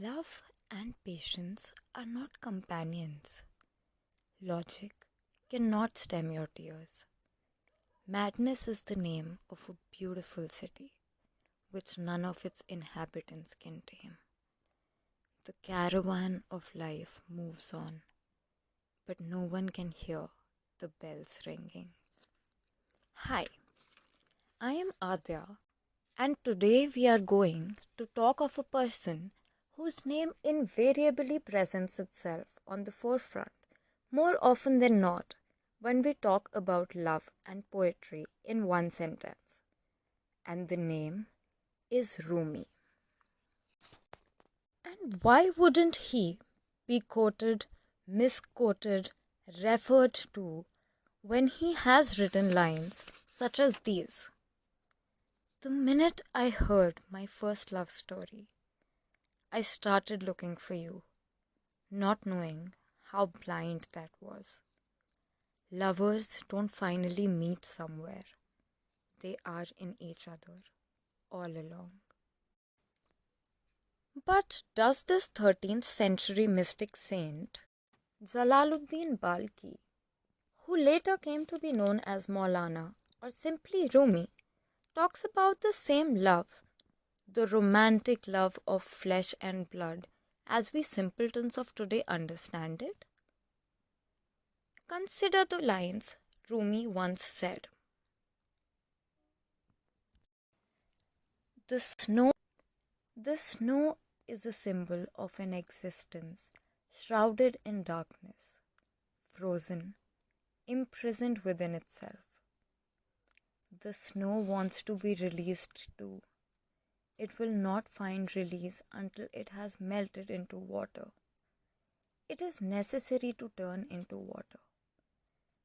Love and patience are not companions. Logic cannot stem your tears. Madness is the name of a beautiful city which none of its inhabitants can tame. The caravan of life moves on, but no one can hear the bells ringing. Hi, I am Adya, and today we are going to talk of a person whose name invariably presents itself on the forefront more often than not when we talk about love and poetry in one sentence. And the name is Rumi. And why wouldn't he be quoted, misquoted, referred to when he has written lines such as these? The minute I heard my first love story, I started looking for you, not knowing how blind that was. Lovers don't finally meet somewhere, they are in each other all along. But does this 13th century mystic saint, Jalaluddin Balki, who later came to be known as Maulana or simply Rumi, talks about the same love, the romantic love of flesh and blood, as we simpletons of today understand it? Consider the lines Rumi once said. The snow, the snow is a symbol of an existence shrouded in darkness, frozen, imprisoned within itself. The snow wants to be released too. It will not find release until it has melted into water. It is necessary to turn into water.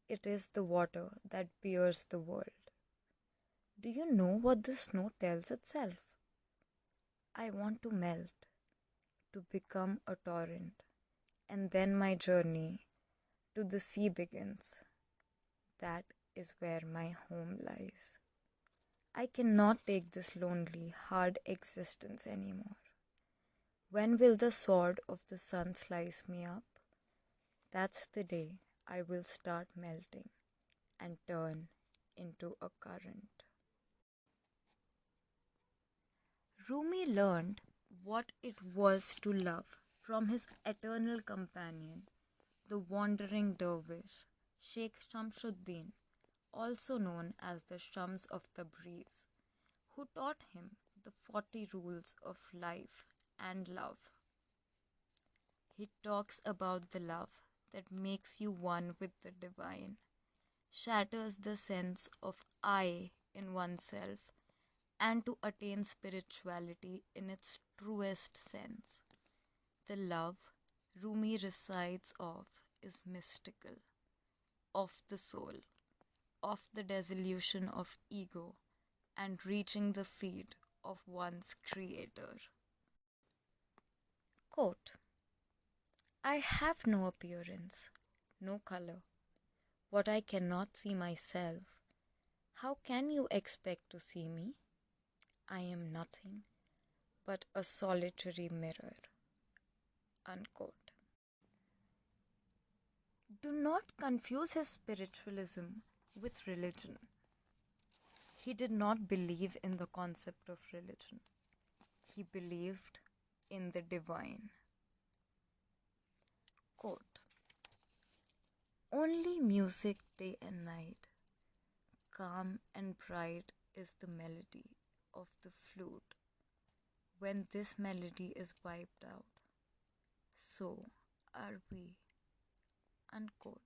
It is the water that bears the world. Do you know what the snow tells itself? I want to melt, to become a torrent, and then my journey to the sea begins. That is where my home lies. I cannot take this lonely, hard existence anymore. When will the sword of the sun slice me up? That's the day I will start melting and turn into a current. Rumi learned what it was to love from his eternal companion, the wandering dervish, Sheikh Shamsuddin, also known as the Shams of Tabriz, who taught him the 40 rules of life and love. He talks about the love that makes you one with the divine, shatters the sense of I in oneself, and to attain spirituality in its truest sense. The love Rumi recites of is mystical, of the soul, of the dissolution of ego, and reaching the feet of one's creator. Quote, I have no appearance, no color. What I cannot see myself, how can you expect to see me? I am nothing but a solitary mirror. Unquote. Do not confuse his spiritualism with religion. He did not believe in the concept of religion. He believed in the divine. Quote, only music day and night, calm and bright is the melody of the flute. When this melody is wiped out, so are we. Unquote.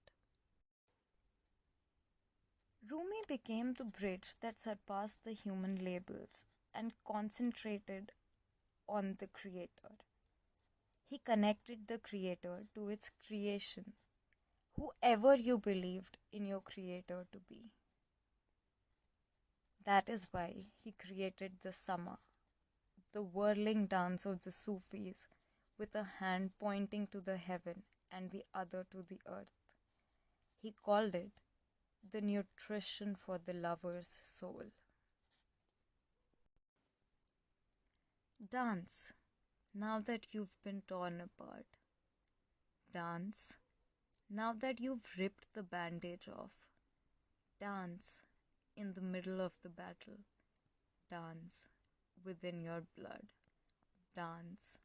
Rumi became the bridge that surpassed the human labels and concentrated on the Creator. He connected the Creator to its creation, whoever you believed in your Creator to be. That is why he created the Sama, the whirling dance of the Sufis, with a hand pointing to the heaven and the other to the earth. He called it the nutrition for the lover's soul. Dance, now that you've been torn apart. Dance, now that you've ripped the bandage off. Dance in the middle of the battle. Dance within your blood. Dance,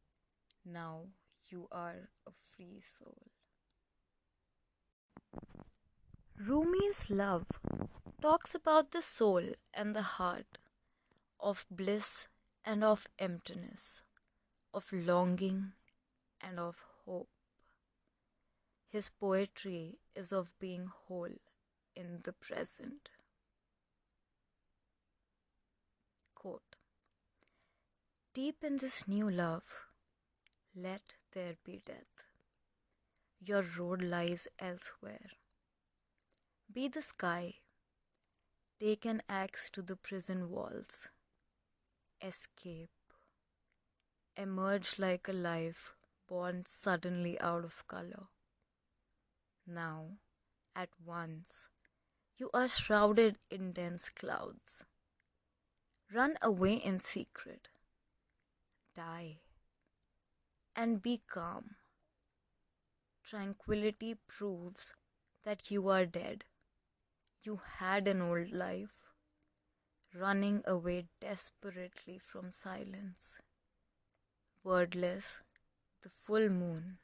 now you are a free soul. Rumi's love talks about the soul and the heart, of bliss and of emptiness, of longing and of hope. His poetry is of being whole in the present. Quote, deep in this new love, let there be death. Your road lies elsewhere. Be the sky. Take an axe to the prison walls. Escape. Emerge like a life born suddenly out of color. Now, at once, you are shrouded in dense clouds. Run away in secret. Die. And be calm. Tranquility proves that you are dead. You had an old life, running away desperately from silence. Wordless, the full moon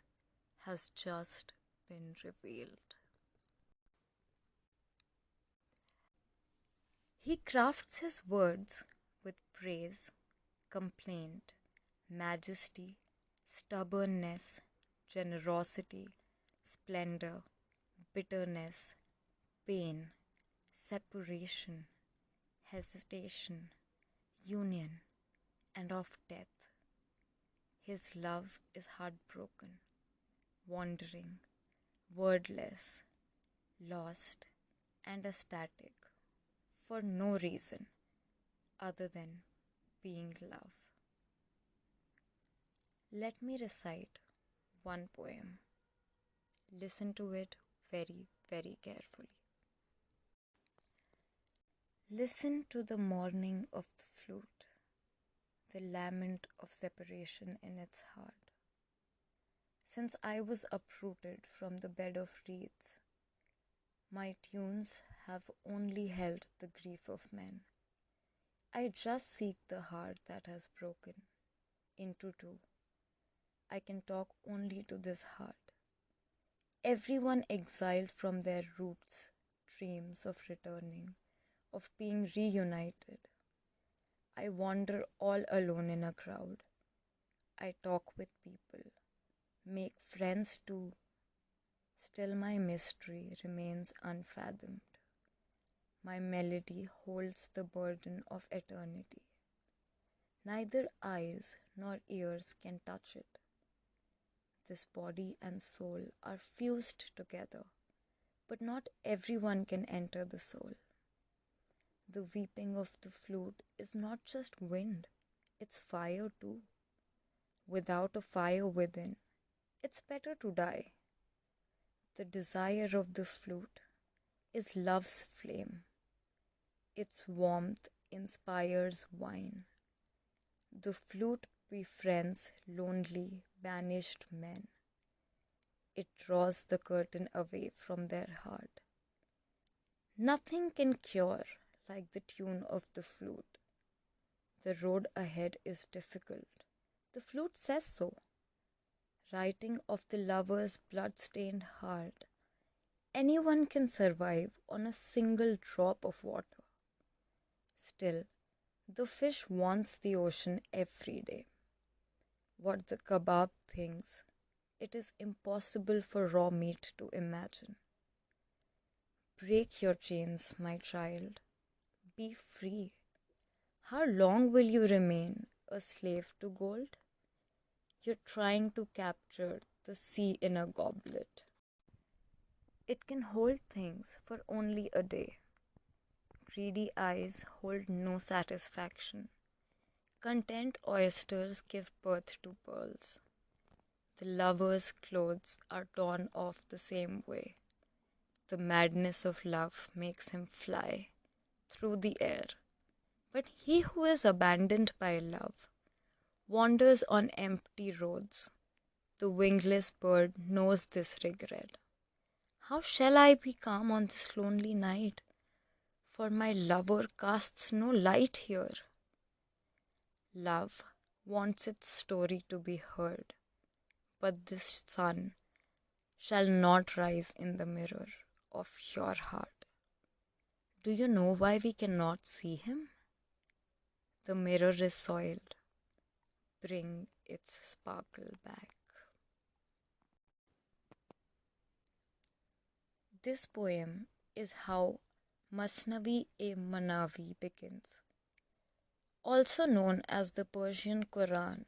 has just been revealed. He crafts his words with praise, complaint, majesty, stubbornness, generosity, splendor, bitterness, pain, separation, hesitation, union, and of death. His love is heartbroken, wandering, wordless, lost, and ecstatic for no reason other than being love. Let me recite one poem. Listen to it very, very carefully. Listen to the mourning of the flute, the lament of separation in its heart. Since I was uprooted from the bed of reeds, my tunes have only held the grief of men. I just seek the heart that has broken into two. I can talk only to this heart. Everyone exiled from their roots dreams of returning, of being reunited. I wander all alone in a crowd. I talk with people, make friends too. Still my mystery remains unfathomed. My melody holds the burden of eternity. Neither eyes nor ears can touch it. This body and soul are fused together, but not everyone can enter the soul. The weeping of the flute is not just wind, it's fire too. Without a fire within, it's better to die. The desire of the flute is love's flame. Its warmth inspires wine. The flute befriends lonely, banished men. It draws the curtain away from their heart. Nothing can cure like the tune of the flute. The road ahead is difficult. The flute says so. Writing of the lover's blood-stained heart, anyone can survive on a single drop of water. Still, the fish wants the ocean every day. What the kebab thinks, it is impossible for raw meat to imagine. Break your chains, my child. Be free. How long will you remain a slave to gold? You're trying to capture the sea in a goblet. It can hold things for only a day. Greedy eyes hold no satisfaction. Content oysters give birth to pearls. The lover's clothes are torn off the same way. The madness of love makes him fly through the air. But he who is abandoned by love, wanders on empty roads. The wingless bird knows this regret. How shall I be calm on this lonely night? For my lover casts no light here. Love wants its story to be heard, but this sun shall not rise in the mirror of your heart. Do you know why we cannot see him? The mirror is soiled. Bring its sparkle back. This poem is how Masnavi-e-Manavi begins. Also known as the Persian Quran,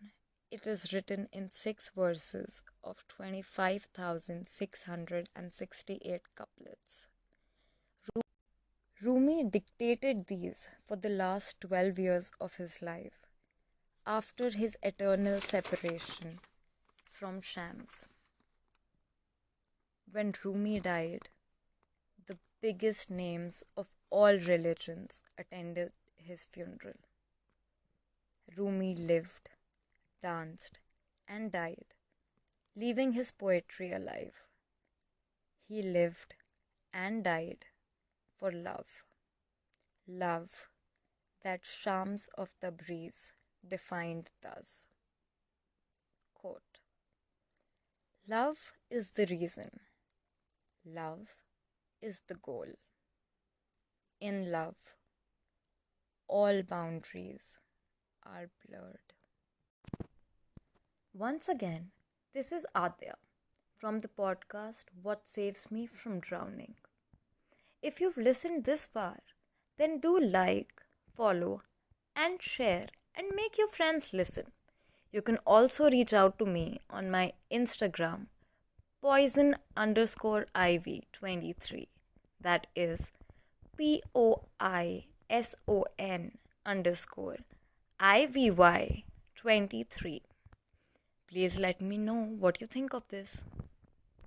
it is written in 6 verses of 25,668 couplets. Rumi dictated these for the last 12 years of his life, after his eternal separation from Shams. When Rumi died, the biggest names of all religions attended his funeral. Rumi lived, danced, and died, leaving his poetry alive. He lived and died for love. Love that Shams of Tabriz defined thus. Quote, love is the reason. Love is the goal. In love, all boundaries are blurred. Once again, this is Adya from the podcast What Saves Me from Drowning. If you've listened this far, then do like, follow, and share and make your friends listen. You can also reach out to me on my Instagram, poison_ivy23. That is POISON_IVY23. Please let me know what you think of this.